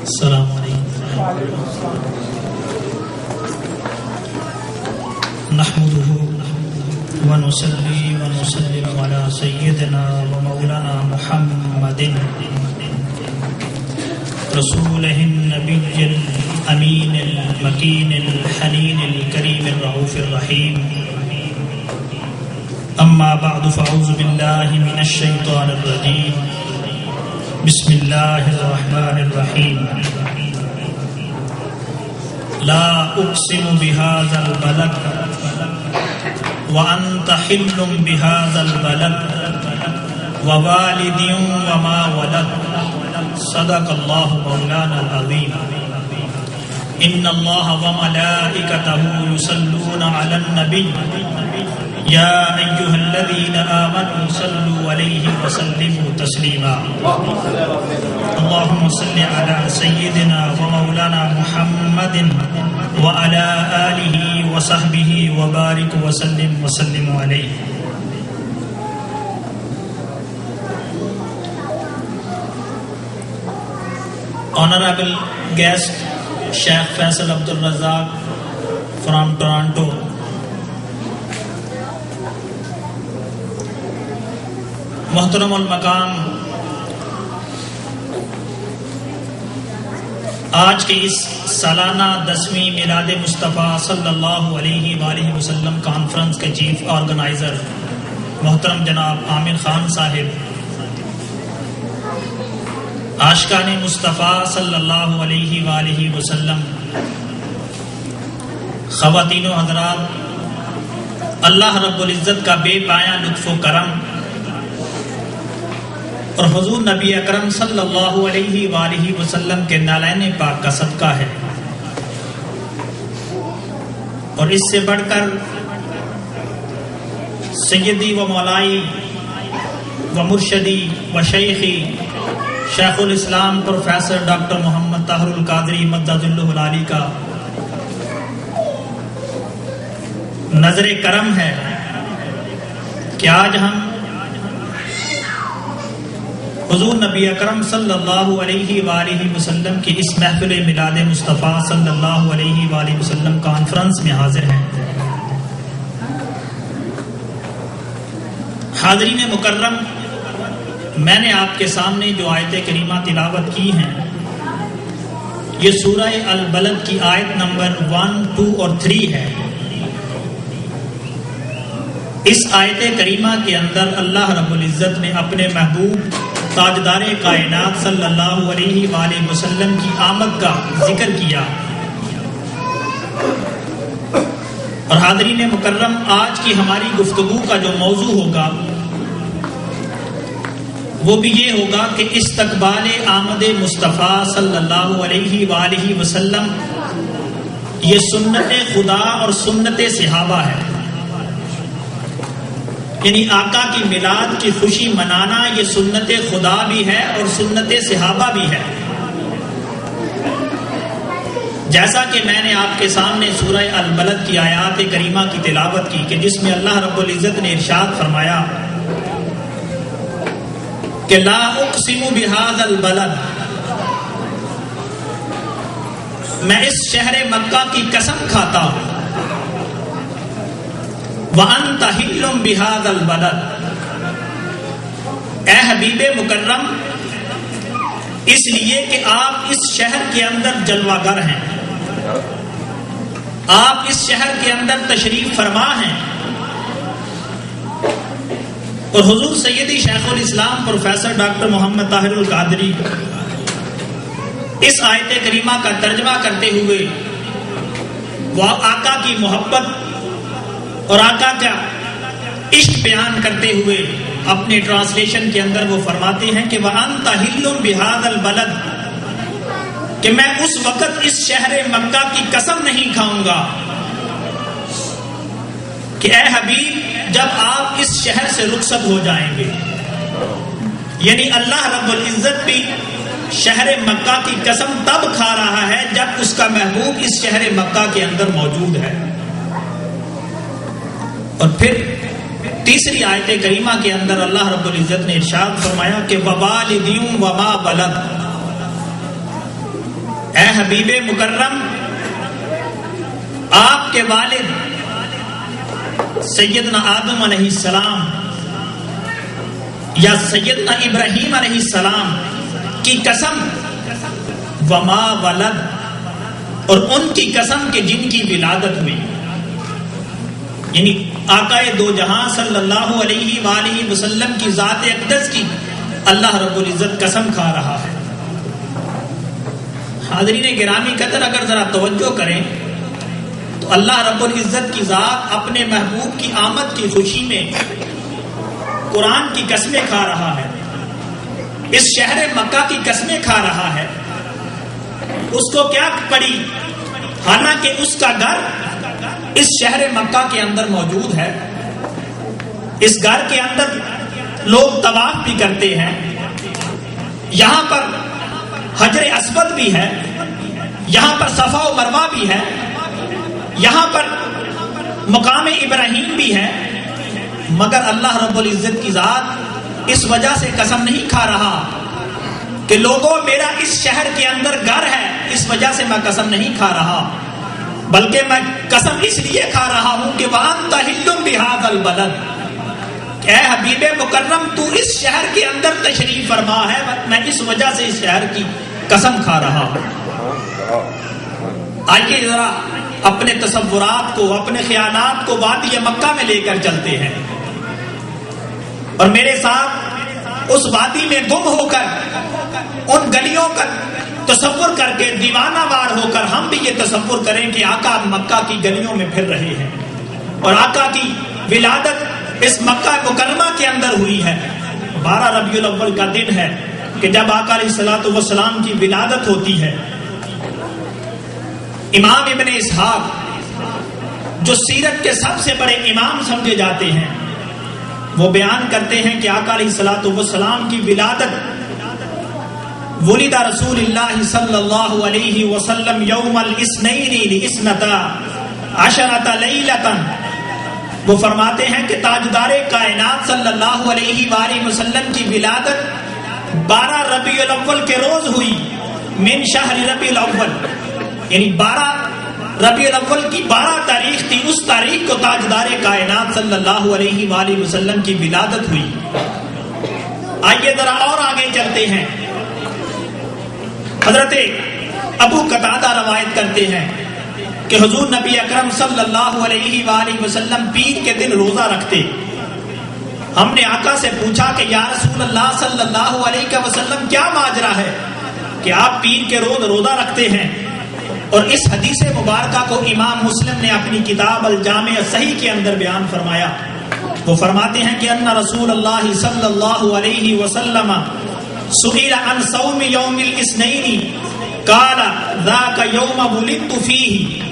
السلام علیکم نحمده ونصلي ونسلم على سيدنا ومولانا محمد رسوله النبي الأمين المكين الحنين الكريم الرؤوف الرحيم أما بعد فأعوذ بالله من الشيطان الرجيم بسم الله الرحمن الرحيم لا أقسم بهذا البلد وأنت حل بهذا البلد ووالد وما ولد صدق الله مولانا العظيم إن الله وملائكته يصلون على النبي يا أيها الذين آمنوا صلوا عليه وسلموا تسليما اللهم صل على سيدنا ومولانا محمد وعلى آله وصحبه وبارك وسلم عليه. Honorable guest Sheikh Faisal Abdul Razak from Toronto, محترم المقام، آج کے اس سالانہ 10ویں میلاد مصطفیٰ صلی اللہ علیہ وآلہ وسلم کانفرنس کے چیف آرگنائزر محترم جناب عامر خان صاحب، عاشقان مصطفیٰ صلی اللہ علیہ وآلہ وسلم، خواتین و حضرات، اللہ رب العزت کا بے پایہ لطف و کرم اور حضور نبی اکرم صلی اللہ علیہ وآلہ وسلم کے نالین پاک کا صدقہ ہے، اور اس سے بڑھ کر سیدی و مولائی و مرشدی و شیخی شیخ الاسلام پروفیسر ڈاکٹر محمد طاہر القادری مجدد اللہ العالی کا نظر کرم ہے کہ آج ہم حضور نبی اکرم صلی اللہ علیہ وآلہ وسلم کی اس محفل میلاد مصطفیٰ صلی اللہ علیہ وآلہ وسلم کانفرنس میں حاضر ہیں. حاضرین مکرم، میں نے آپ کے سامنے جو آیت کریمہ تلاوت کی ہیں، یہ سورہ البلد کی آیت نمبر 1، 2 اور 3 ہے. اس آیت کریمہ کے اندر اللہ رب العزت نے اپنے محبوب تاجدار کائنات صلی اللہ علیہ وآلہ وسلم کی آمد کا ذکر کیا. اور حاضرین مکرم، آج کی ہماری گفتگو کا جو موضوع ہوگا وہ بھی یہ ہوگا کہ استقبال آمد مصطفیٰ صلی اللہ علیہ وآلہ وسلم یہ سنت خدا اور سنت صحابہ ہے. یعنی آقا کی میلاد کی خوشی منانا یہ سنت خدا بھی ہے اور سنت صحابہ بھی ہے. جیسا کہ میں نے آپ کے سامنے سورہ البلد کی آیات کریمہ کی تلاوت کی کہ جس میں اللہ رب العزت نے ارشاد فرمایا کہ لا اقسم بہذا البلد، میں اس شہر مکہ کی قسم کھاتا ہوں، وَأَنْتَ حِلٌّ بِهَذَا الْبَلَدِ، اے حبیب مکرم اس لیے کہ آپ اس شہر کے اندر جلوہ گر ہیں، آپ اس شہر کے اندر تشریف فرما ہیں. اور حضور سیدی شیخ الاسلام پروفیسر ڈاکٹر محمد طاہر القادری اس آیت کریمہ کا ترجمہ کرتے ہوئے وہ آقا کی محبت اور آقا کا عشق بیان کرتے ہوئے اپنے ٹرانسلیشن کے اندر وہ فرماتے ہیں کہ وَأَنْتَ حِلٌّ بِهَذَا الْبَلَدِ، کہ میں اس وقت اس شہر مکہ کی قسم نہیں کھاؤں گا کہ اے حبیب جب آپ اس شہر سے رخصت ہو جائیں گے. یعنی اللہ رب العزت بھی شہر مکہ کی قسم تب کھا رہا ہے جب اس کا محبوب اس شہر مکہ کے اندر موجود ہے۔ اور پھر تیسری آیت کریمہ کے اندر اللہ رب العزت نے ارشاد فرمایا کہ ووالد وما ولد، اے حبیب مکرم آپ کے والد سیدنا آدم علیہ السلام یا سیدنا ابراہیم علیہ السلام کی قسم، وما ولد، اور ان کی قسم کہ جن کی ولادت ہوئی، یعنی آقا دو جہاں صلی اللہ علیہ وآلہ وسلم کی ذات اقدس کی اللہ رب العزت قسم کھا رہا ہے۔ حاضرین گرامی قدر، اگر ذرا توجہ کریں تو اللہ رب العزت کی ذات اپنے محبوب کی آمد کی خوشی میں قرآن کی قسمیں کھا رہا ہے، اس شہر مکہ کی قسمیں کھا رہا ہے۔ اس کو کیا پڑی؟ حالانکہ اس کا گھر اس شہر مکہ کے اندر موجود ہے، اس گھر کے اندر لوگ طواف بھی کرتے ہیں، یہاں پر حجر اسود بھی ہے، یہاں پر صفا و مروہ بھی ہے، یہاں پر مقام ابراہیم بھی ہے، مگر اللہ رب العزت کی ذات اس وجہ سے قسم نہیں کھا رہا کہ لوگوں میرا اس شہر کے اندر گھر ہے اس وجہ سے میں قسم نہیں کھا رہا، بلکہ میں قسم اس لیے کھا رہا ہوں کہ وَأَنْتَ حِلٌّ بِهَذَا الْبَلَدِ، اے حبیب مکرم تو اس شہر کے اندر تشریف فرما ہے، میں اس وجہ سے اس شہر کی قسم کھا رہا ہوں۔ آئیے ذرا اپنے تصورات کو، اپنے خیالات کو وادی مکہ میں لے کر چلتے ہیں اور میرے ساتھ اس وادی میں گم ہو کر ان گلیوں کا تصور کر کے دیوانہ وار ہو کر ہم بھی یہ تصور کریں کہ آقا مکہ کی گلیوں میں پھر رہے ہیں اور آقا کی ولادت اس مکہ مکرمہ کے اندر ہوئی ہے۔ 12 ربیع الاول کا دن ہے کہ جب آقا علیہ الصلوۃ والسلام کی ولادت ہوتی ہے۔ امام ابن اسحاق جو سیرت کے سب سے بڑے امام سمجھے جاتے ہیں، وہ بیان کرتے ہیں کہ آقا علیہ الصلوۃ والسلام کی ولادت، ولد رسول اللہ صلی اللہ علیہ وسلم یوم الاثنین لاثنتا عشرۃ لیلۃ، وہ فرماتے ہیں کہ تاجدار کائنات صلی اللہ علیہ وآلہ وسلم کی ولادت 12 ربیع الاول کے روز ہوئی، من شہر ربیع الاول، یعنی 12 ربیع الاول کی 12 تاریخ تھی، اس تاریخ کو تاجدار کائنات صلی اللہ علیہ وآلہ وسلم کی ولادت ہوئی۔ آئیے ذرا اور آگے چلتے ہیں۔ حضرت ابو قتادہ روایت کرتے ہیں کہ حضور نبی اکرم صلی اللہ علیہ وآلہ وسلم پیر کے دن روزہ رکھتے۔ ہم نے آقا سے پوچھا کہ یا رسول اللہ صلی اللہ علیہ وسلم کیا ماجرا ہے کہ آپ پیر کے روز روزہ رکھتے ہیں؟ اور اس حدیث مبارکہ کو امام مسلم نے اپنی کتاب الجامع الصحیح کے اندر بیان فرمایا۔ وہ فرماتے ہیں کہ ان رسول اللہ صلی اللہ علیہ وسلم سئل عن صوم یوم الاثنین قال ذاک یوم ولدت فیہ،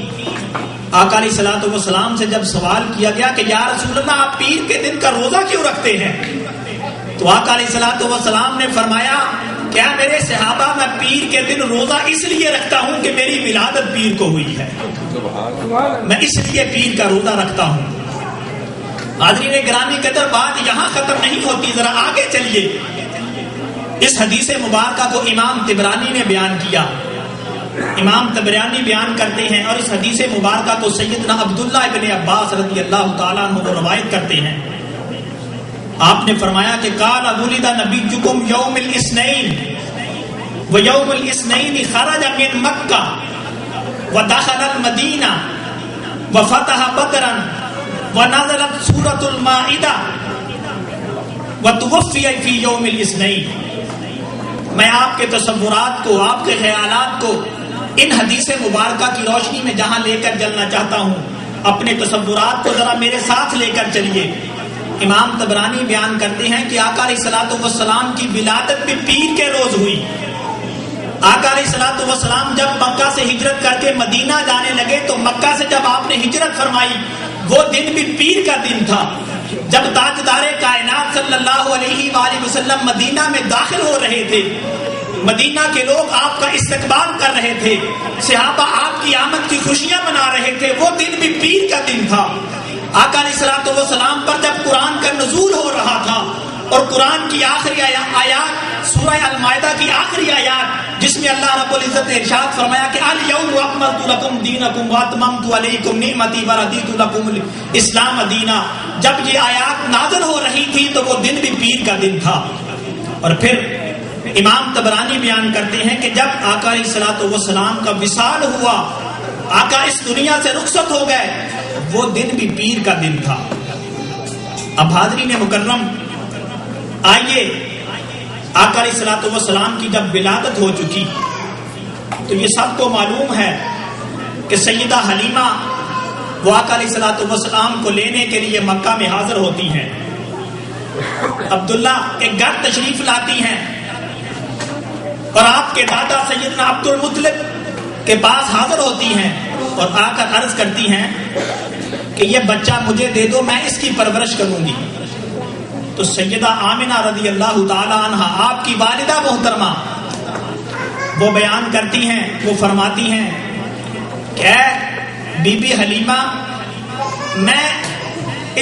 آقا علیہ الصلوۃ والسلام سے جب سوال کیا گیا کہ یا رسول اللہ آپ پیر کے دن کا روزہ کیوں رکھتے ہیں، تو آقا علیہ الصلوۃ والسلام نے فرمایا کیا میرے صحابہ میں پیر کے دن روزہ اس لیے رکھتا ہوں کہ میری ولادت پیر کو ہوئی ہے، میں اس لیے پیر کا روزہ رکھتا ہوں۔ حاضرین گرامی قدر، بات یہاں ختم نہیں ہوتی، ذرا آگے چلیے۔ اس حدیث مبارکہ کو امام طبرانی نے بیان کیا، امام طبرانی بیان کرتے ہیں اور اس حدیث مبارکہ کو سیدنا عبداللہ ابن عباس رضی اللہ تعالیٰ عنہ روایت کرتے ہیں۔ آپ نے فرمایا کہ قال ولد نبیکم یوم الاثنین ویوم الاثنین خرج من مکہ ودخل المدینہ وفتح بدرا ونزلت سورۃ المائدہ وتوفی فی یوم الاثنین۔ میں آپ کے تصورات کو، آپ کے خیالات کو ان حدیث مبارکہ کی روشنی میں جہاں لے کر چلنا چاہتا ہوں، اپنے تصورات کو ذرا میرے ساتھ لے کر چلیے۔ امام طبرانی بیان کرتے ہیں کہ آقا علیہ الصلوۃ والسلام کی ولادت بھی پیر کے روز ہوئی۔ آقا علیہ الصلوۃ والسلام جب مکہ سے ہجرت کر کے مدینہ جانے لگے تو مکہ سے جب آپ نے ہجرت فرمائی وہ دن بھی پیر کا دن تھا، جب تاجدار کائنات صلی اللہ علیہ وآلہ وسلم مدینہ میں داخل ہو رہے تھے، مدینہ کے لوگ آپ کا استقبال کر رہے تھے، صحابہ آپ کی آمد کی خوشیاں منا رہے تھے، وہ دن بھی پیر کا دن تھا۔ آقا علیہ الصلوۃ والسلام پر جب قرآن کا نزول ہو رہا تھا اور قرآن کی آخری آیات سورہ المائدہ کی آخری آیات جس میں اللہ رب العزت نے ارشاد فرمایا کہ الیوم اکملت لکم دینکم واتممت علیکم نعمتی ورضیت لکم الاسلام دینا، جب یہ آیات نازل ہو رہی تھی تو وہ دن بھی پیر کا دن تھا۔ اور پھر امام طبرانی بیان کرتے ہیں کہ جب آقا علیہ الصلوۃ والسلام کا وصال ہوا، آقا اس دنیا سے رخصت ہو گئے، وہ دن بھی پیر کا دن تھا۔ اب حاضرین مکرم، آئیے آقا علیہ الصلوۃ والسلام کی جب ولادت ہو چکی تو یہ سب کو معلوم ہے کہ سیدہ حلیمہ وہ آقا علیہ الصلوۃ والسلام کو لینے کے لیے مکہ میں حاضر ہوتی ہیں۔ عبداللہ ایک گھر تشریف لاتی ہیں اور آپ کے دادا سیدنا عبد المطلب کے پاس حاضر ہوتی ہیں اور آ کر عرض کرتی ہیں کہ یہ بچہ مجھے دے دو، میں اس کی پرورش کروں گی۔ تو سیدہ آمنہ رضی اللہ تعالی عنہا آپ کی والدہ محترمہ وہ بیان کرتی ہیں، وہ فرماتی ہیں کہ اے بی بی حلیمہ، میں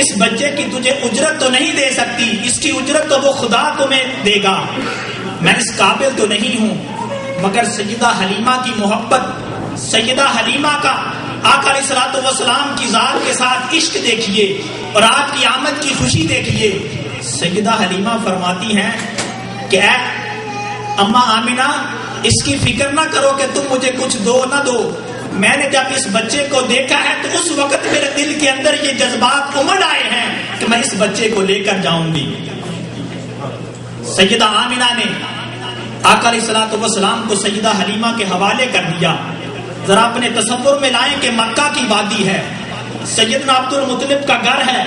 اس بچے کی تجھے اجرت تو نہیں دے سکتی، اس کی اجرت تو وہ خدا تمہیں دے گا، میں اس قابل تو نہیں ہوں، مگر سیدہ حلیمہ کی محبت، سیدہ حلیمہ کا آقا علیہ الصلوۃ والسلام کی ذات کے ساتھ عشق دیکھیے اور آپ کی آمد کی خوشی دیکھیے۔ سیدہ حلیمہ فرماتی ہیں کہ اے اماں آمنہ، اس کی فکر نہ کرو کہ تم مجھے کچھ دو نہ دو، میں نے جب اس بچے کو دیکھا ہے تو اس وقت میرے دل کے اندر یہ جذبات امڑ آئے ہیں کہ میں اس بچے کو لے کر جاؤں گی۔ سیدہ آمنہ نے آقا علیہ الصلوۃ والسلام کو سیدہ حلیمہ کے حوالے کر دیا۔ ذرا اپنے تصور میں لائیں کہ مکہ کی وادی ہے، سیدنا عبد المطلب کا گھر ہے،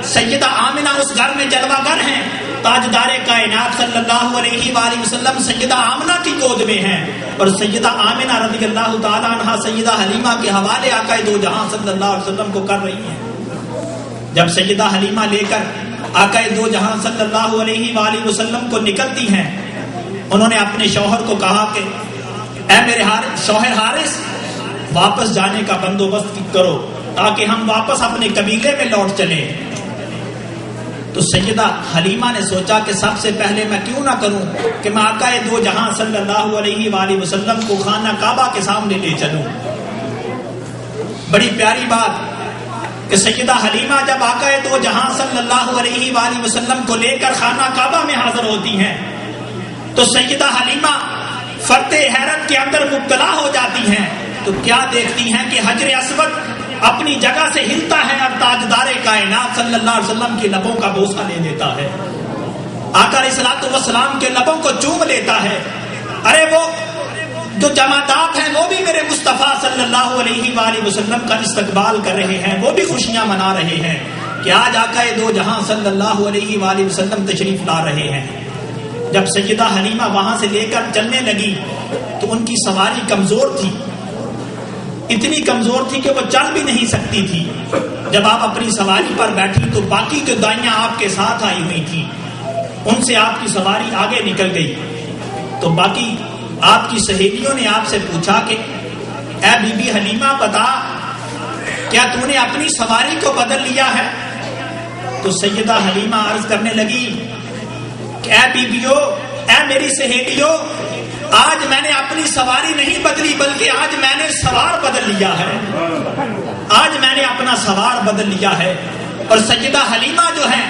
سیدہ آمنہ اس گھر میں جلوہ گر ہیں، تاجدار کائنات صلی اللہ علیہ وآلہ وسلم سیدہ آمنہ کی گود میں ہیں، اور سیدہ آمنہ رضی اللہ تعالی عنہا سیدہ حلیمہ کے حوالے آقا دو جہاں صلی اللہ علیہ وسلم کو کر رہی ہیں۔ جب سیدہ حلیمہ لے کر آقا دو جہاں صلی اللہ علیہ وآلہ وسلم کو نکلتی ہیں، انہوں نے اپنے شوہر کو کہا کہ اے میرے شوہر حارث، واپس جانے کا بندوبست کرو تاکہ ہم واپس اپنے قبیلے میں لوٹ چلیں۔ تو سیدہ حلیمہ نے سوچا کہ سب سے پہلے میں کیوں نہ کروں کہ میں آقا دو جہاں صلی اللہ علیہ وآلہ وسلم کو خانہ کعبہ کے سامنے لے چلوں۔ بڑی پیاری بات کہ سیدہ حلیمہ جب آقا دو جہاں صلی اللہ علیہ وآلہ وسلم کو لے کر خانہ کعبہ میں حاضر ہوتی ہیں تو سیدہ حلیمہ فرط حیرت کے اندر مبتلا ہو جاتی ہیں۔ تو کیا دیکھتی ہیں کہ حجر اسود اپنی جگہ سے ہلتا ہے اور تاجدار کائنات صلی اللہ علیہ وسلم کے لبوں کا بوسہ لے لیتا ہے، آقا علیہ الصلوۃ والسلام کے لبوں کو چوم لیتا ہے۔ ارے وہ جو جماعتات ہیں وہ بھی میرے مصطفیٰ صلی اللہ علیہ وآلہ وسلم کا استقبال کر رہے ہیں، وہ بھی خوشیاں منا رہے ہیں کہ آج آقا دو جہاں صلی اللہ علیہ وآلہ وسلم تشریف لا رہے ہیں۔ جب سیدہ حلیمہ وہاں سے لے کر چلنے لگی تو ان کی سواری کمزور تھی، اتنی کمزور تھی کہ وہ چل بھی نہیں سکتی تھی۔ جب آپ اپنی سواری پر بیٹھی تو باقی جو دائیاں آپ کے ساتھ آئی ہوئی تھی ان سے آپ کی سواری آگے نکل گئی۔ تو باقی آپ کی سہیلیوں نے آپ سے پوچھا کہ اے بی بی حلیمہ بتا، کیا تو نے اپنی سواری کو بدل لیا ہے؟ تو سیدہ حلیمہ عرض کرنے لگی کہ اے بیبیو، اے میری سہیلیوں، آج میں نے اپنی سواری نہیں بدلی بلکہ آج میں نے سوار بدل لیا ہے، آج میں نے اپنا سوار بدل لیا ہے۔ اور سیدہ حلیمہ جو ہیں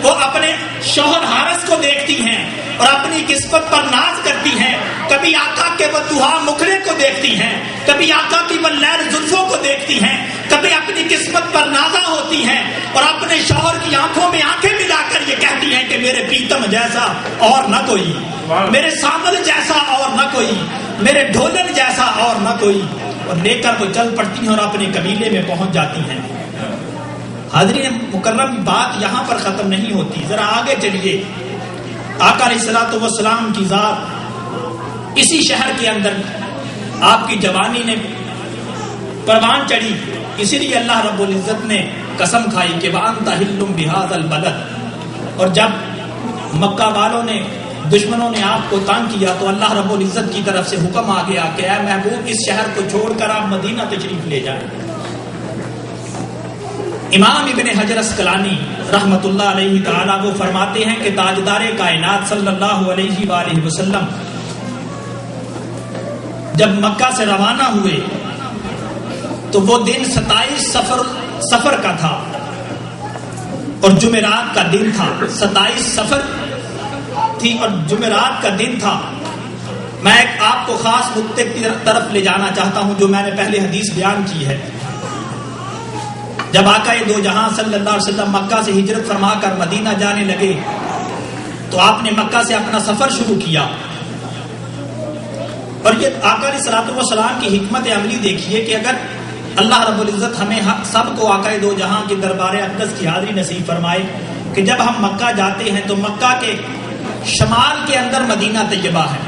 وہ اپنے شوہر حارث کو دیکھتی ہیں اور اپنی قسمت پر ناز کرتی ہیں، کبھی آقا کے بدوہا مکھڑے کو دیکھتی ہیں، کبھی آقا کی واللیر زلفوں کو دیکھتی ہیں، کبھی اپنی قسمت پر نازا ہوتی ہیں اور اپنے شوہر کی آنکھوں میں آنکھیں ملا کر یہ کہتی ہیں کہ میرے پیتم جیسا اور نہ کوئی، میرے سامل جیسا اور نہ کوئی، میرے ڈھولن جیسا اور نہ کوئی، اور لے کر وہ چل پڑتی ہیں اور اپنے قبیلے میں پہنچ جاتی ہیں۔ حاضرین مکرم، بات یہاں پر ختم نہیں ہوتی، ذرا آگے چلیے۔ آقا علیہ الصلوۃ والسلام کی ذات اسی شہر کے اندر آپ کی جوانی نے پروان چڑھی، اسی لیے اللہ رب العزت نے قسم کھائی کہ وَأَنْتَ حِلٌّ بِهَذَا الْبَلَدِ، اور جب مکہ والوں نے دشمنوں نے آپ کو تنگ کیا تو اللہ رب العزت کی طرف سے حکم آ گیا کہ اے محبوب اس شہر کو چھوڑ کر آپ مدینہ تشریف لے جائیں۔ امام ابن حجر اسقلانی رحمت اللہ علیہ تعالیٰ وہ فرماتے ہیں کہ تاجدار کائنات صلی اللہ علیہ وآلہ وسلم جب مکہ سے روانہ ہوئے تو وہ دن 27 سفر کا تھا اور جمعرات کا دن تھا۔ 27 سفر تھی اور جمعرات کا دن تھا۔ میں ایک آپ کو خاص نقطے کی طرف لے جانا چاہتا ہوں جو میں نے پہلے حدیث بیان کی ہے۔ جب آقا دو جہاں صلی اللہ علیہ وسلم مکہ سے ہجرت فرما کر مدینہ جانے لگے تو آپ نے مکہ سے اپنا سفر شروع کیا، اور یہ آقا علیہ الصلوۃ والسلام کی حکمت عملی دیکھیے کہ اگر اللہ رب العزت ہمیں سب کو آقا دو جہاں کے دربار اقدس کی حاضری نصیب فرمائے کہ جب ہم مکہ جاتے ہیں تو مکہ کے شمال کے اندر مدینہ طیبہ ہے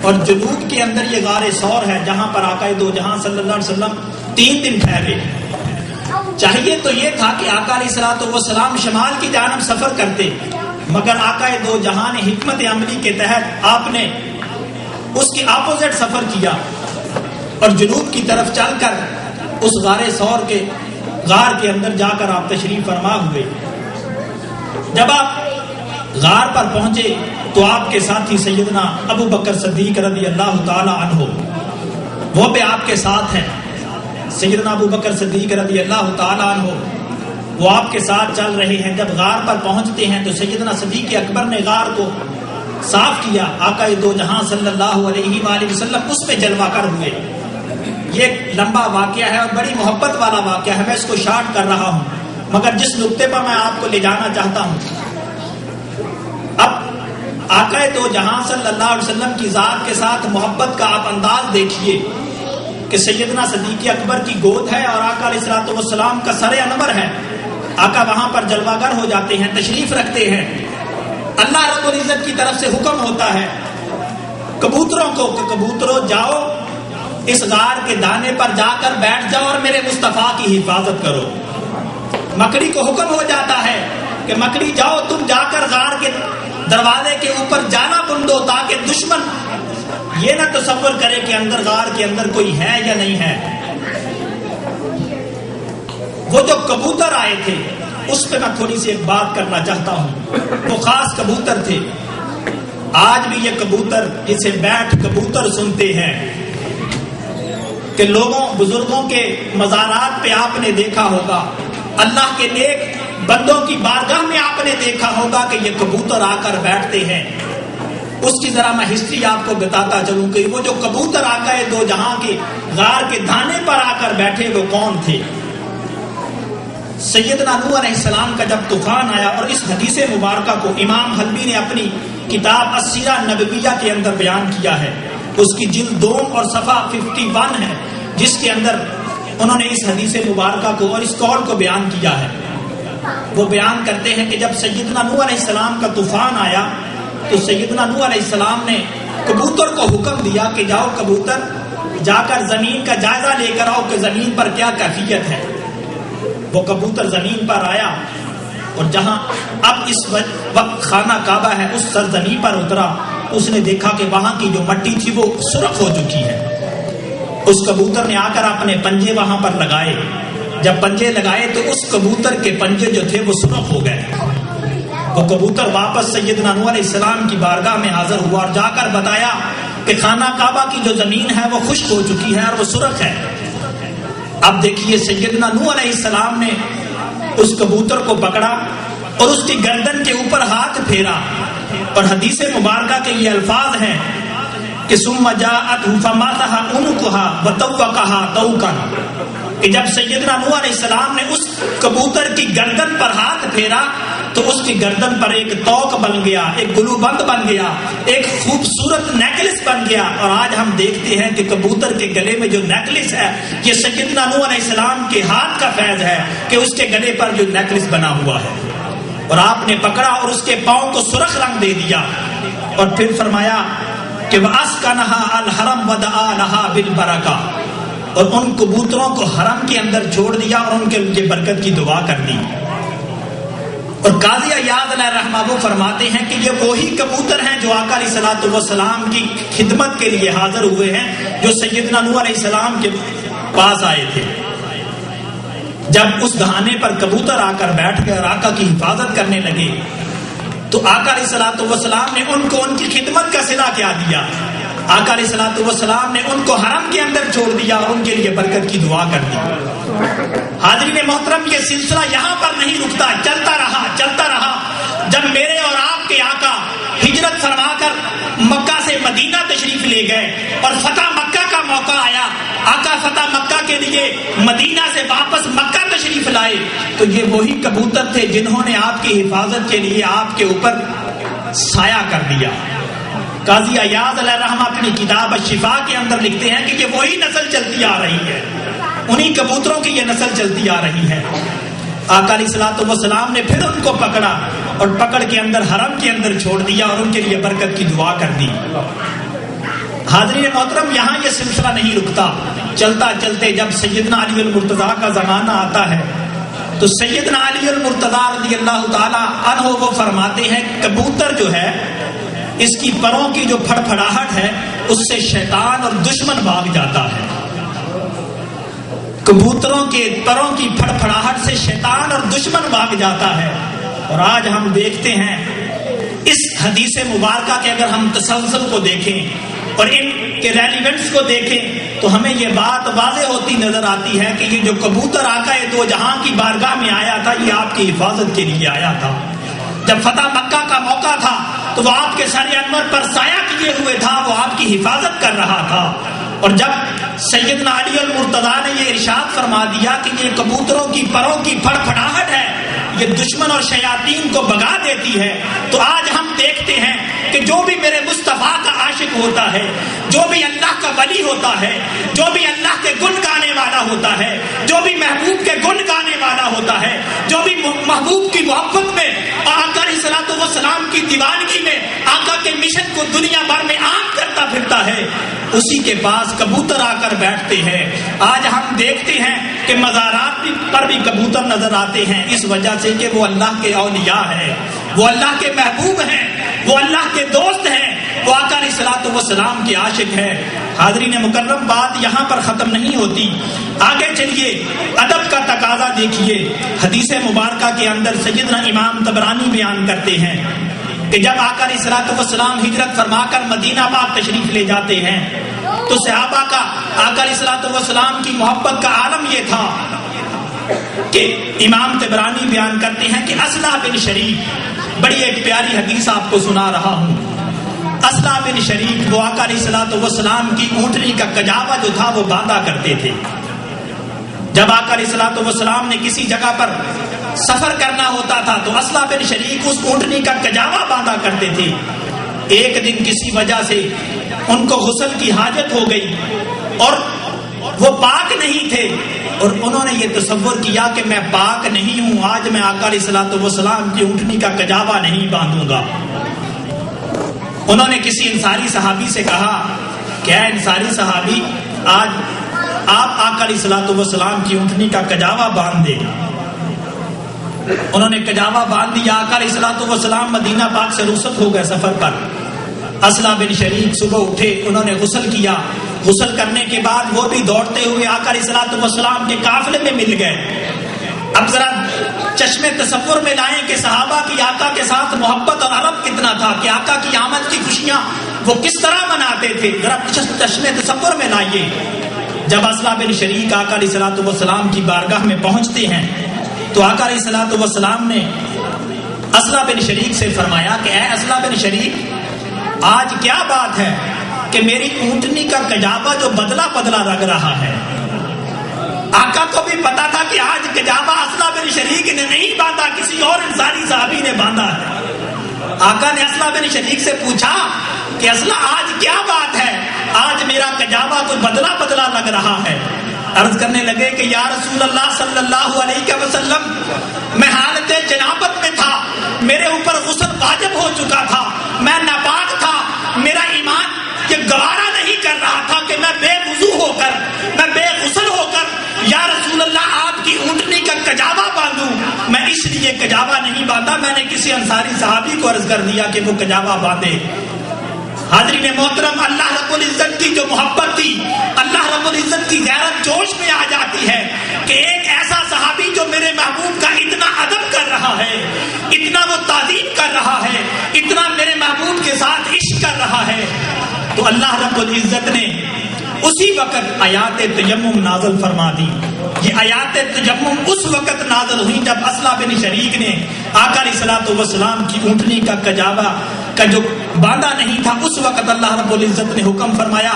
اور جنوب کے اندر یہ غار ثور ہے جہاں پر آقا دو جہاں صلی اللہ علیہ وسلم 3 دن ٹھہرے۔ چاہیے تو یہ تھا کہ آقا علیہ الصلوۃ والسلام شمال کی جانب سفر کرتے، مگر آقا دو جہاں نے حکمت عملی کے تحت آپ نے اس کے اپوزٹ سفر کیا اور جنوب کی طرف چل کر اس غار ثور کے غار کے اندر جا کر آپ تشریف فرما ہوئے۔ جب آپ غار پر پہنچے تو آپ کے ساتھی سیدنا ابو بکر صدیق رضی اللہ تعالی عنہ وہ بھی آپ کے ساتھ ہیں۔ سیدنا ابو بکر صدیق رضی اللہ تعالی عنہ وہ آپ کے ساتھ چل رہے ہیں۔ جب غار پر پہنچتے ہیں تو سیدنا صدیق اکبر نے غار کو صاف کیا، آقا دو جہاں صلی اللہ علیہ وآلہ وسلم اس میں جلوہ گر ہوئے۔ یہ ایک لمبا واقعہ ہے اور بڑی محبت والا واقعہ ہے، میں اس کو شارٹ کر رہا ہوں، مگر جس نقطے پر میں آپ کو لے جانا چاہتا ہوں، اب آقا دو جہاں صلی اللہ علیہ وسلم کی ذات کے ساتھ محبت کا آپ انداز دیکھیے کہ سیدنا صدیق اکبر کی گود ہے اور آقا علیہ الصلوۃ والسلام کا سر انور ہے۔ آقا وہاں پر جلوہ گر ہو جاتے ہیں، تشریف رکھتے ہیں۔ اللہ رب العزت کی طرف سے حکم ہوتا ہے کبوتروں کو کہ کبوتروں جاؤ اس غار کے دانے پر جا کر بیٹھ جاؤ اور میرے مصطفیٰ کی حفاظت کرو۔ مکڑی کو حکم ہو جاتا ہے کہ مکڑی جاؤ تم جا کر غار کے دروازے کے اوپر جانا بندو تاکہ دشمن یہ نہ تصور کرے کہ اندر غار کے اندر کوئی ہے یا نہیں ہے۔ وہ جو کبوتر آئے تھے اس پہ میں تھوڑی سی ایک بات کرنا چاہتا ہوں۔ وہ خاص کبوتر تھے، آج بھی یہ کبوتر جسے بیٹھ کبوتر سنتے ہیں کہ لوگوں بزرگوں کے مزارات پہ آپ نے دیکھا ہوگا، اللہ کے نیک بندوں کی بارگاہ میں آپ نے دیکھا ہوگا کہ یہ کبوتر آ کر بیٹھتے ہیں۔ اس کی ذرا میں ہسٹری آپ کو بتاتا چلوں کہ وہ جو کبوتر آقا دو جہاں کے غار کے دانے پر آ کر بیٹھے وہ کون تھے۔ سیدنا نوح علیہ السلام کا جب طوفان آیا، اور اس حدیث مبارکہ کو امام حلبی نے اپنی کتاب السیرہ النبویہ کے اندر بیان کیا ہے، اس کی جلد 2 اور صفحہ 51 ہے، جس کے اندر انہوں نے اس حدیث مبارکہ کو اور اس قول کو بیان کیا ہے۔ وہ بیان کرتے ہیں کہ جب سیدنا نوح علیہ السلام کا طوفان آیا تو سیدنا نوح علیہ السلام نے کبوتر کو حکم دیا کہ جاؤ کبوتر جا کر زمین کا جائزہ لے کر آؤ کہ زمین پر کیا کیفیت ہے۔ وہ کبوتر زمین پر آیا اور جہاں اب اس وقت خانہ کعبہ ہے اس سرزمین پر اترا، اس نے دیکھا کہ وہاں کی جو مٹی تھی وہ سرخ ہو چکی ہے۔ اس کبوتر نے آ کر اپنے پنجے وہاں پر لگائے، جب پنجے لگائے تو اس کبوتر کے پنجے جو تھے وہ سرخ ہو گئے۔ وہ کبوتر واپس سیدنا نوح علیہ السلام کی بارگاہ میں حاضر ہوا اور جا کر بتایا کہ خانہ کعبہ کی جو زمین ہے وہ خشک ہو چکی ہے اور وہ سرخ ہے۔ اب دیکھیے سیدنا نوح علیہ السلام نے اس کبوتر کو پکڑا اور اس کی گردن کے اوپر ہاتھ پھیرا، اور حدیث مبارکہ کے یہ الفاظ ہیں کہ ثم جاءت فماتها عنقها وتوقها توقا، کہ جب سیدنا نوح علیہ السلام نے اس کبوتر کی گردن پر ہاتھ پھیرا تو اس کی گردن پر ایک توق بن گیا، ایک گلو بند بن گیا، ایک خوبصورت نیکلس بن گیا۔ اور آج ہم دیکھتے ہیں کہ کبوتر کے گلے میں جو نیکلس ہے یہ سیدنا نوح علیہ السلام کے ہاتھ کا فیض ہے کہ اس کے گلے پر جو نیکلس بنا ہوا ہے، اور آپ نے پکڑا اور اس کے پاؤں کو سرخ رنگ دے دیا، اور پھر فرمایا کہ وَأَسْكَنَهَا الْحَرَمْ وَدَعَا لَهَا بِالْبَرَكَةِ، اور ان کبوتروں کو حرم کے اندر چھوڑ دیا اور ان کے لیے برکت کی دعا کر دی. اور قاضی عیاض علیہ رحمہ وہ فرماتے ہیں کہ یہ وہی کبوتر ہیں جو آقا علیہ الصلوۃ والسلام کی خدمت کے لیے حاضر ہوئے ہیں، جو سیدنا نوح علیہ السلام کے پاس آئے تھے. جب اس دہانے پر کبوتر آ کر بیٹھ گئے اور آقا کی حفاظت کرنے لگے تو آقا علیہ الصلوۃ والسلام نے ان کو ان کی خدمت کا صلہ کیا دیا. آقا علیہ الصلوۃ والسلام نے ان کو حرم کے اندر چھوڑ دیا اور ان کے لیے برکت کی دعا کر دی. حاضرین محترم، یہ سلسلہ یہاں پر نہیں رکتا، چلتا رہا. جب میرے اور آپ کے آقا ہجرت فرما کر مکہ سے مدینہ تشریف لے گئے اور فتح مکہ کا موقع آیا، آقا فتح مکہ کے لیے مدینہ سے واپس مکہ تشریف لائے، تو یہ وہی کبوتر تھے جنہوں نے آپ کی حفاظت کے لیے آپ کے اوپر سایہ کر دیا. قاضی عیاض علیہ رحمہ اپنی کتاب الشفا کے اندر لکھتے ہیں کہ یہ وہی نسل چلتی آ رہی ہے، انہی کبوتروں کی یہ نسل چلتی آ رہی ہے. آقا علیہ الصلوۃ والسلام نے پھر ان کو پکڑا اور پکڑ کے اندر حرم کے اندر چھوڑ دیا اور ان کے لیے برکت کی دعا کر دی. حاضرین محترم، یہاں یہ سلسلہ نہیں رکتا، چلتے جب سیدنا علی المرتضیٰ کا زمانہ آتا ہے تو سیدنا علی المرتضیٰ رضی اللہ تعالی عنہ وہ فرماتے ہیں کبوتر جو ہے اس کی پروں کی جو پھڑپھڑاہٹ ہے اس سے شیطان اور دشمن بھاگ جاتا ہے. کبوتروں کے پروں کی پھڑپھڑاہٹ سے شیطان اور دشمن بھاگ جاتا ہے. اور آج ہم دیکھتے ہیں اس حدیث مبارکہ کے اگر ہم تسلسل کو دیکھیں اور ان کے ریلیونٹس کو دیکھیں تو ہمیں یہ بات واضح ہوتی نظر آتی ہے کہ یہ جو کبوتر آقا دو جہاں کی بارگاہ میں آیا تھا یہ آپ کی حفاظت کے لیے آیا تھا. جب فتح مکہ کا موقع تھا تو وہ آپ کے سر انور پر سایہ کیے ہوئے تھا، وہ آپ کی حفاظت کر رہا تھا. اور جب سیدنا علی المرتضیٰ نے یہ ارشاد فرما دیا کہ یہ کبوتروں کی پروں کی پھڑپھڑاہٹ ہے، یہ دشمن اور شیاطین کو بھگا دیتی ہے، تو آج ہم دیکھتے ہیں کہ جو بھی میرے مصطفیٰ کا عاشق ہوتا ہے، جو بھی اللہ کا ولی ہوتا ہے، جو بھی اللہ کے گن گانے والا ہوتا ہے، جو بھی محبوب کے گن گانے والا ہوتا ہے، جو بھی محبوب کی محبت میں آقا علیہ الصلوۃ والسلام کی دیوانگی میں آقا کے مشن کو دنیا بھر میں عام کرتا پھرتا ہے، اسی کے پاس کبوتر آ کر بیٹھتے ہیں. آج ہم دیکھتے ہیں کہ مزارات پر بھی کبوتر نظر آتے ہیں، اس وجہ سے کہ وہ اللہ کے اولیاء ہیں، وہ اللہ کے محبوب ہیں، وہ اللہ کے دوست ہیں، وہ آقا علیہ الصلوۃ والسلام کے عاشق ہیں. حاضرین مکرم، بات یہاں پر ختم نہیں ہوتی، آگے چلیے. ادب کا تقاضا دیکھیے. حدیث مبارکہ کے اندر سیدنا امام طبرانی بیان کرتے ہیں کہ جب آقا علیہ الصلوۃ والسلام ہجرت فرما کر مدینہ پاک تشریف لے جاتے ہیں تو صحابہ کا آقا علیہ الصلوۃ والسلام کی محبت کا عالم یہ تھا کہ امام طبرانی بیان کرتے ہیں کہ اسلح بن شریک، بڑی ایک پیاری حدیث آپ کو سنا رہا ہوں. اسلح بن شریک وہ آقا علیہ الصلوۃ والسلام کی اونٹنی کا کجاوا جو تھا وہ باندھا کرتے تھے. جب آقا علیہ الصلوۃ والسلام نے کسی جگہ پر سفر کرنا ہوتا تھا تو اسلح بن شریک اس اونٹنی کا کجاوا باندھا کرتے تھے. ایک دن کسی وجہ سے ان کو غسل کی حاجت ہو گئی اور وہ پاک نہیں تھے اور انہوں نے یہ تصور کیا کہ میں پاک نہیں ہوں، آج میں آقا علیہ الصلوۃ والسلام کی اونٹنی کا کجاوا نہیں باندھوں گا. انہوں نے کسی انصاری صحابی سے کہا کہ اے انصاری صحابی، آج آپ آقا علیہ الصلوۃ والسلام کی اونٹنی کا کجاوا باندھ دیں. انہوں نے کجاوا باندھ دیا. آقا علیہ الصلوۃ والسلام مدینہ پاک سے رخصت ہو گئے سفر پر. اسلح بن شریک صبح اٹھے، انہوں نے غسل کیا. غسل کرنے کے بعد وہ بھی دوڑتے ہوئے آقا علیہ الصلوۃ والسلام کے قافلے میں مل گئے. اب ذرا چشمے تصور میں لائیں کہ صحابہ کی آقا کے ساتھ محبت اور عرب کتنا تھا، کہ آقا کی آمد کی خوشیاں وہ کس طرح مناتے تھے. ذرا چشمے تصور میں لائیے. جب اسلح بن شریک آقا علیہ الصلوۃ والسلام کی بارگاہ میں پہنچتے ہیں تو آقا علیہ الصلوۃ والسلام نے اسلح بن شریک سے فرمایا کہ اے اسلح بن شریک، آج کیا بات ہے کہ میری اونٹنی کا کجاوا جو بدلا بدلا لگ رہا ہے. آقا کو بھی پتا تھا کہ آج کجاوا اسلح بن شریک نے نہیں باندھا، کسی اور انصاری صحابی نے باندھا ہے. آقا نے اسلح بن شریک سے پوچھا کہ اسلح آج کیا بات ہے، آج میرا کجاوا تو بدلا بدلا لگ رہا ہے. عرض کرنے لگے کہ یا رسول اللہ صلی اللہ علیہ وسلم، میں حالت جنابت میں تھا، میرے اوپر غسل واجب ہو چکا تھا، میں ناپاک تھا، میرا ایمان یہ گوارا نہیں کر رہا تھا کہ میں بے وضو ہو کر، میں بے لیے کجاوا نہیں باندھا. میں نے کسی انصاری صحابی کو عرض کر دیا کہ وہ کجاوا باندھے. حاضرین محترم، اللہ رب العزت کی جو محبت تھی، اللہ رب العزت کی غیرت جوش میں آ جاتی ہے کہ ایک ایسا صحابی جو میرے محبوب کا اتنا ادب کر رہا ہے، اتنا وہ تعظیم کر رہا ہے، اتنا میرے محبوب کے ساتھ عشق کر رہا ہے، تو اللہ رب العزت نے اسی وقت آیات تیمم نازل فرما دی. یہ آیات تیمم اس وقت نازل ہوئی جب اسلح بن شریک نے آقا علیہ الصلوۃ والسلام کی اونٹنی کا کجاوا کا جو باندھا نہیں تھا، اس وقت اللہ رب العزت نے حکم فرمایا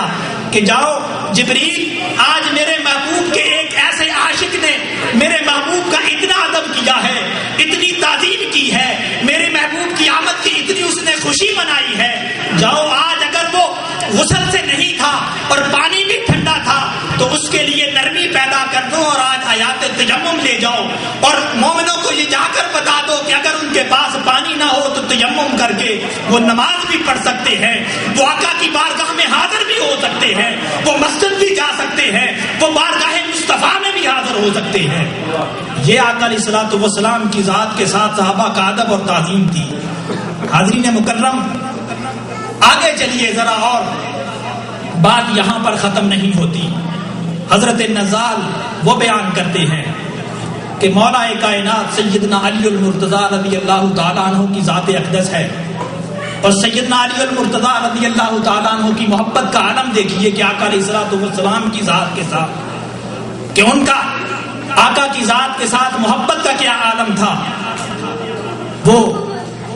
کہ جاؤ جبریل، آج میرے محبوب کے ایک ایسے عاشق نے میرے محبوب کا اتنا ادب کیا ہے، اتنی تعظیم کی ہے، میرے محبوب کی آمد کی اتنی اس نے خوشی منائی ہے. جاؤ آج اگر وہ غسل سے نہیں تھا اور پانی بھی ٹھنڈا تھا تو اس کے لیے نرمی پیدا کر دو اور آج آیات تیمم لے جاؤ اور مومنوں کو یہ جا کر بتا دو کہ اگر ان کے پاس پانی نہ ہو تو تیمم کر کے وہ نماز بھی پڑھ سکتے ہیں، وہ آقا کی بارگاہ میں حاضر بھی ہو سکتے ہیں، وہ مسجد بھی جا سکتے ہیں، وہ بارگاہ مصطفیٰ میں بھی حاضر ہو سکتے ہیں. یہ آقا علیہ الصلوۃ والسلام کی ذات کے ساتھ صحابہ کا ادب اور تعظیم تھی. حاضرین مکرم، آگے چلیے ذرا، اور بات یہاں پر ختم نہیں ہوتی. حضرت نزال وہ بیان کرتے ہیں کہ مولا کائنات سیدنا علی المرتضیٰ رضی اللہ تعالیٰ عنہ کی ذات اقدس ہے، اور سیدنا علی المرتضیٰ رضی اللہ تعالیٰ عنہ کی محبت کا عالم دیکھیے کہ آقا علیہ الصلوۃ والسلام کی ذات کے ساتھ، کہ ان کا آقا کی ذات کے ساتھ محبت کا کیا عالم تھا. وہ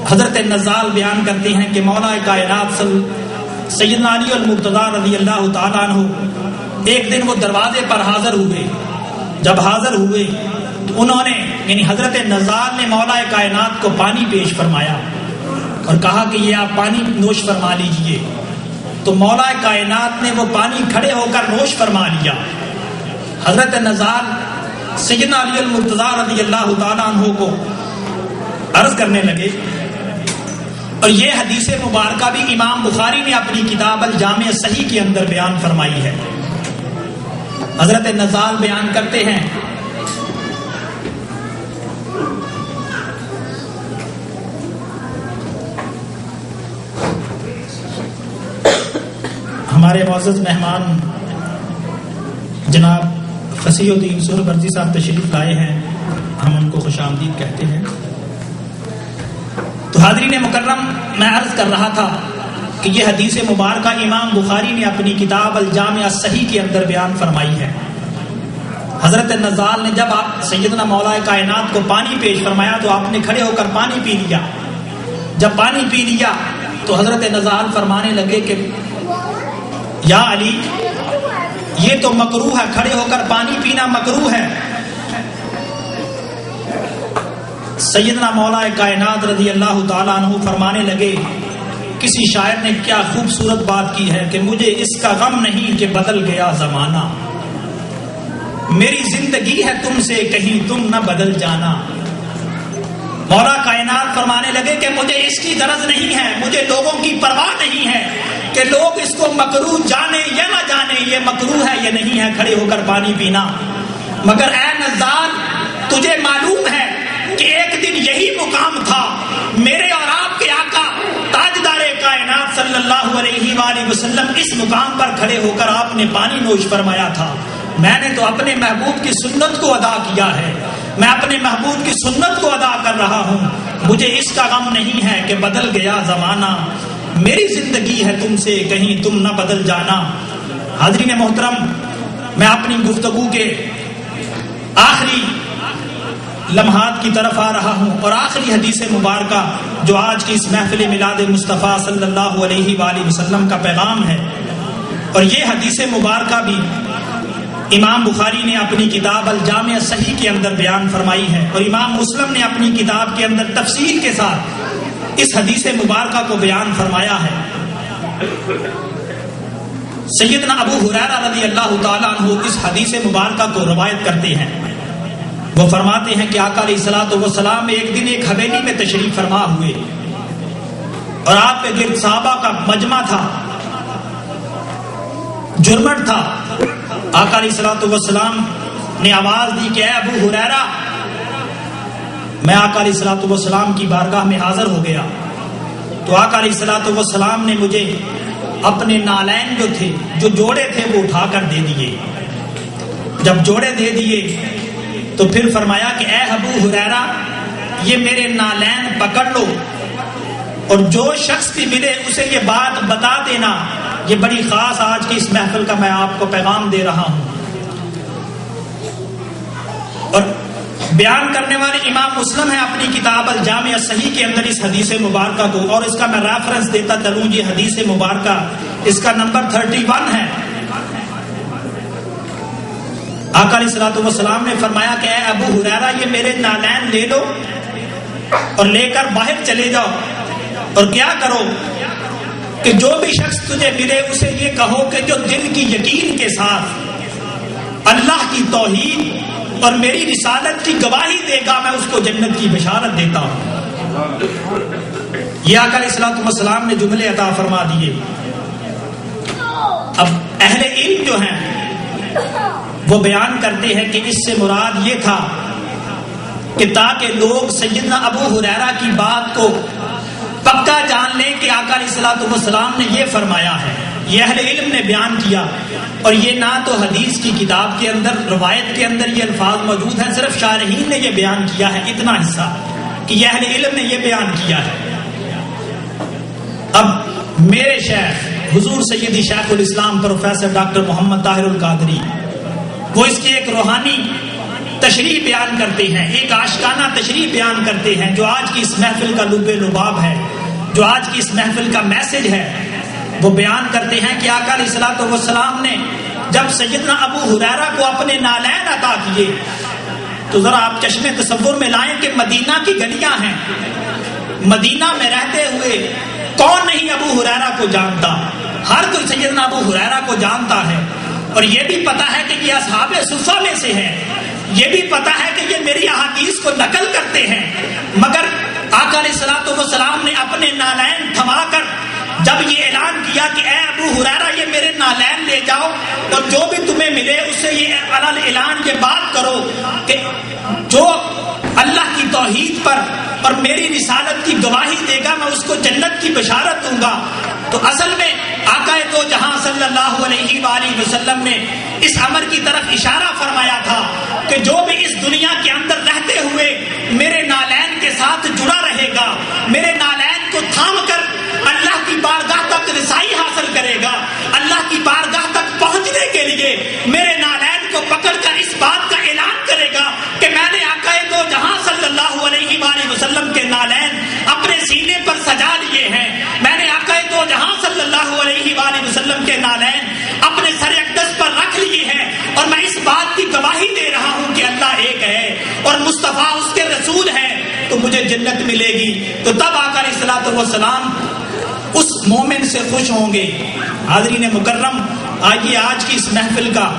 حضرت نزال بیان کرتے ہیں کہ مولا کائنات سیدنا علی المرتضیٰ رضی اللہ تعالیٰ عنہ ایک دن وہ دروازے پر حاضر ہوئے. جب حاضر ہوئے تو انہوں نے، یعنی حضرت نزال نے مولا کائنات کو پانی پیش فرمایا اور کہا کہ یہ آپ پانی نوش فرما لیجئے. تو مولا کائنات نے وہ پانی کھڑے ہو کر نوش فرما لیا. حضرت نزال سیدنا علی المرتضیٰ رضی اللہ تعالیٰ عنہ کو عرض کرنے لگے، اور یہ حدیث مبارکہ بھی امام بخاری نے اپنی کتاب الجامع صحیح کے اندر بیان فرمائی ہے. حضرت نزال بیان کرتے ہیں ہمارے معزز مہمان جناب فصیح الدین سہروردی صاحب تشریف لائے ہیں، ہم ان کو خوش آمدید کہتے ہیں. تو حاضرین مکرم، میں عرض کر رہا تھا کہ یہ حدیث مبارکہ امام بخاری نے اپنی کتاب الجامع صحیح کے اندر بیان فرمائی ہے. حضرت نزال نے جب آپ سیدنا مولا کائنات کو پانی پیش فرمایا تو آپ نے کھڑے ہو کر پانی پی لیا. جب پانی پی لیا تو حضرت نزال فرمانے لگے کہ یا علی، یہ تو مکروہ ہے، کھڑے ہو کر پانی پینا مکروہ ہے. سیدنا مولا کائنات رضی اللہ تعالیٰ عنہ فرمانے لگے، کسی شاعر نے کیا خوبصورت بات کی ہے کہ مجھے اس کا غم نہیں کہ بدل گیا زمانہ، میری زندگی ہے تم سے کہیں تم نہ بدل جانا. مولا کائنات فرمانے لگے کہ مجھے اس کی غرض نہیں ہے، مجھے لوگوں کی پرواہ نہیں ہے کہ لوگ اس کو مکروہ جانے یا نہ جانے، یہ مکروہ ہے یا نہیں ہے کھڑے ہو کر پانی پینا. مگر اے نزال، تجھے معلوم ہے کہ ایک دن یہی مقام تھا، میرے اور آپ کے آقا تاجدار کائنات صلی اللہ علیہ وآلہ وسلم اس مقام پر کھڑے ہو کر آپ نے پانی نوش فرمایا تھا. میں نے تو اپنے محبوب کی سنت کو ادا کیا ہے، میں اپنے محبوب کی سنت کو ادا کر رہا ہوں، مجھے اس کا غم نہیں ہے کہ بدل گیا زمانہ، میری زندگی ہے تم سے کہیں تم نہ بدل جانا. حاضرین محترم، میں اپنی گفتگو کے آخری لمحات کی طرف آ رہا ہوں، اور آخری حدیث مبارکہ جو آج کی اس محفل میلاد مصطفیٰ صلی اللہ علیہ وآلہ وسلم کا پیغام ہے، اور یہ حدیث مبارکہ بھی امام بخاری نے اپنی کتاب الجامع صحیح کے اندر بیان فرمائی ہے، اور امام مسلم نے اپنی کتاب کے اندر تفصیل کے ساتھ اس حدیث مبارکہ کو بیان فرمایا ہے. سیدنا ابو ہریرہ رضی اللہ تعالیٰ عنہ اس حدیث مبارکہ کو روایت کرتے ہیں. وہ فرماتے ہیں کہ آقا علیہ الصلوۃ والسلام ایک دن ایک حویلی میں تشریف فرما ہوئے، اور آپ کے گرد صحابہ کا مجمع تھا، جرمٹ تھا. آقا علیہ الصلوۃ والسلام نے آواز دی کہ اے ابو ہریرہ، میں آقا علیہ الصلوۃ والسلام کی بارگاہ میں حاضر ہو گیا تو آقا علیہ الصلوۃ والسلام نے مجھے اپنے نالین جو تھے، جو جوڑے تھے، وہ اٹھا کر دے دیے۔ جب جوڑے دے دیے تو پھر فرمایا کہ اے ابو ہریرہ یہ میرے نالین پکڑ لو اور جو شخص بھی ملے اسے یہ بات بتا دینا۔ یہ بڑی خاص آج کی اس محفل کا میں آپ کو پیغام دے رہا ہوں۔ اور بیان کرنے والے امام مسلم ہیں اپنی کتاب الجامع الصحیح کے اندر اس حدیث مبارکہ کو، اور اس کا میں ریفرنس دیتا چلوں، یہ حدیث مبارکہ اس کا نمبر 31 ہے۔ آقا علیہ الصلوۃ والسلام نے فرمایا کہ اے ابو ہریرہ یہ میرے نالین لے لو اور لے کر باہر چلے جاؤ، اور کیا کرو کہ جو بھی شخص تجھے ملے اسے یہ کہو کہ جو دل کی یقین کے ساتھ اللہ کی توحید اور میری رسالت کی گواہی دے گا میں اس کو جنت کی بشارت دیتا ہوں۔ یہ آقا علیہ الصلوۃ والسلام نے جملے عطا فرما دیے۔ اب اہل علم جو ہیں وہ بیان کرتے ہیں کہ اس سے مراد یہ تھا کہ تاکہ لوگ سیدنا ابو ہریرہ کی بات کو پکا جان لیں کہ آقا علیہ الصلوۃ والسلام نے یہ فرمایا ہے۔ یہ اہل علم نے بیان کیا، اور یہ نہ تو حدیث کی کتاب کے اندر، روایت کے اندر یہ الفاظ موجود ہیں، صرف شارحین نے یہ بیان کیا ہے اتنا حصہ کہ یہ اہل علم نے یہ بیان کیا ہے۔ اب میرے شیخ حضور سیدی شیخ الاسلام پروفیسر ڈاکٹر محمد طاہر القادری وہ اس کی ایک روحانی تشریح بیان کرتے ہیں، ایک عاشقانہ تشریح بیان کرتے ہیں، جو آج کی اس محفل کا لب لباب ہے، جو آج کی اس محفل کا میسج ہے۔ وہ بیان کرتے ہیں کہ آقا علیہ الصلوۃ والسلام نے جب سیدنا ابو ہریرہ کو اپنے نالین عطا کیے تو ذرا آپ چشمے تصور میں لائیں کہ مدینہ کی گلیاں ہیں، مدینہ میں رہتے ہوئے کون نہیں ابو ہریرہ کو جانتا؟ ہر کوئی سیدنا ابو ہریرہ کو جانتا ہے، اور یہ بھی پتا ہے کہ یہ اصحاب صفہ میں سے ہے، یہ بھی پتا ہے کہ یہ میری احادیث کو نقل کرتے ہیں، مگر آقا علیہ الصلوۃ والسلام نے اپنے نالین تھما کر جب یہ اعلان کیا کہ اے ابو ہریرہ یہ میرے نالین لے جاؤ اور جو بھی تمہیں ملے اس سے یہ اعلان یہ بات کرو کہ جو اللہ کی توحید پر اور میری رسالت کی گواہی دے گا میں اس کو جنت کی بشارت دوں گا۔ تو اصل میں آقا دو جہاں صلی اللہ علیہ وآلہ وسلم نے اس امر کی طرف اشارہ فرمایا تھا کہ جو بھی اس دنیا کے اندر رہتے ہوئے میرے نالین کے ساتھ جڑا رہے گا، میرے نالین کو تھام کر اللہ کی بارگاہ تک رسائی حاصل کرے گا، اللہ کی بارگاہ تک پہنچنے کے لیے میرے نالین کو پکڑ کر اس بات کا اعلان کرے گا کہ میں نے آقا دو جہاں صلی اللہ علیہ وآلہ وسلم کے نالین اپنے سینے پر سجا لیے ہیں، میں نے آقا دو جہاں صلی اللہ علیہ وآلہ وسلم کے نالین اپنے سر اقدس پر رکھ لیے ہیں، اور میں اس بات کی گواہی دے رہا ہوں کہ اللہ ایک ہے اور مصطفیٰ اس کے رسول ہیں، تو مجھے جنت ملے گی۔ تو تب آقا علیہ الصلوۃ والسلام اس مومن سے خوش ہوں گے۔ حاضرین مکرم، آئیے آج کی اس محفل کا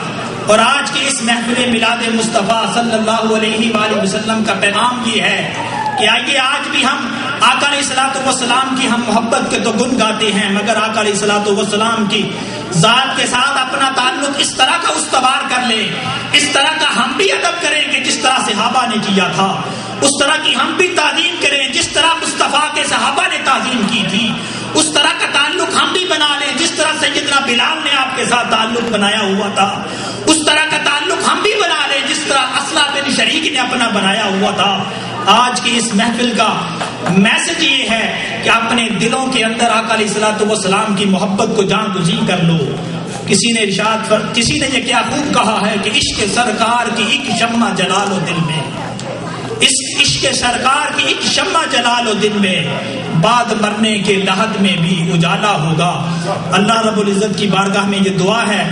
اور آج کی اس محفل میلاد مصطفیٰ صلی اللہ علیہ وآلہ وسلم کا پیغام یہ ہے کہ آئیے آج بھی ہم آقا علیہ الصلوۃ والسلام کی ہم محبت کے تو گن گاتے ہیں، مگر آقا علیہ الصلوۃ والسلام کی ذات کے ساتھ اپنا تعلق اس طرح کا استوار کر لیں، اس طرح کا ہم بھی ادب کریں کہ جس طرح صحابہ نے کیا تھا، اس طرح کی ہم بھی تعظیم کریں جس طرح مصطفیٰ کے صحابہ نے تعظیم کی تھی، اس طرح کا تعلق ہم بھی بنا لیں جس طرح سیدنا بلال نے آپ کے ساتھ تعلق بنایا ہوا تھا، اس طرح کا تعلق ہم بھی بنا لیں جس طرح اسلح بن شریک نے اپنا بنایا ہوا تھا۔ آج کی اس محفل کا میسج یہ ہے کہ اپنے دلوں کے اندر آقا علیہ الصلوۃ والسلام کی محبت کو جان گزین کر لو۔ کسی نے ارشاد پر کسی نے یہ کیا خوب کہا ہے کہ عشق سرکار کی ایک شمع جلا لو دل میں، اس عشق سرکار کی ایک شمع جلا لو دل میں، بعد مرنے کے لحد میں بھی اجالا ہوگا۔ اللہ رب العزت کی بارگاہ میں یہ دعا ہے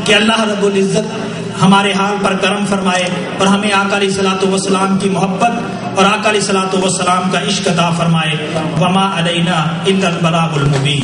کہ اللہ رب العزت ہمارے حال پر کرم فرمائے اور ہمیں آقا علیہ الصلوۃ والسلام کی محبت اور آقا علیہ الصلوۃ والسلام کا عشق عطا فرمائے۔ وما علینا الا البلاغ المبین۔